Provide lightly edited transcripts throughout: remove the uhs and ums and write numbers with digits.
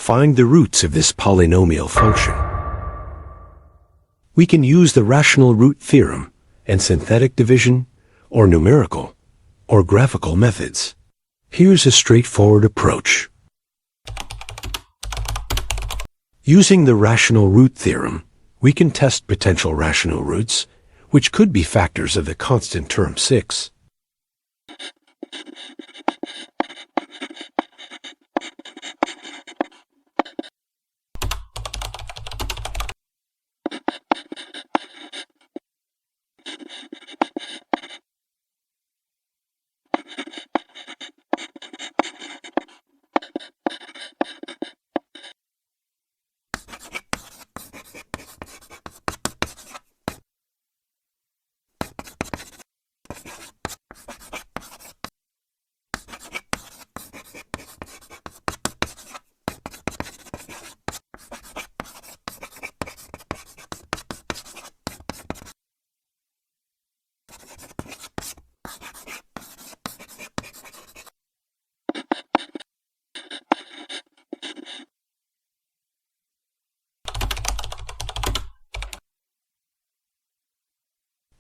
Find the roots of this polynomial function. We can use the rational root theorem and synthetic division, or numerical, or graphical methods. Here's a straightforward approach. Using the rational root theorem, we can test potential rational roots, which could be factors of the constant term 6.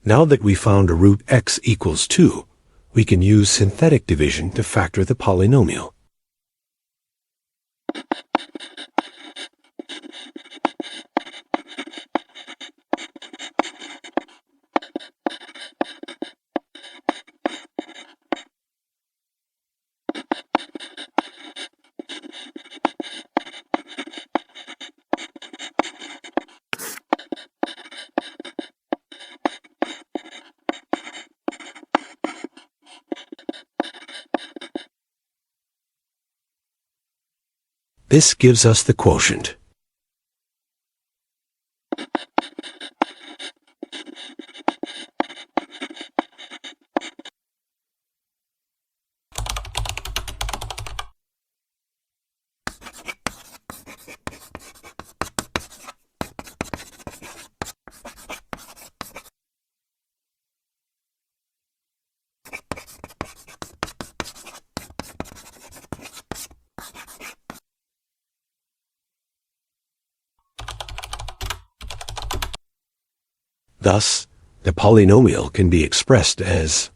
Now that we found a root x equals 2, we can use synthetic division to factor the polynomial. This gives us the quotient. Thus, the polynomial can be expressed as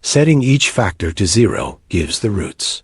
setting each factor to 0 gives the roots.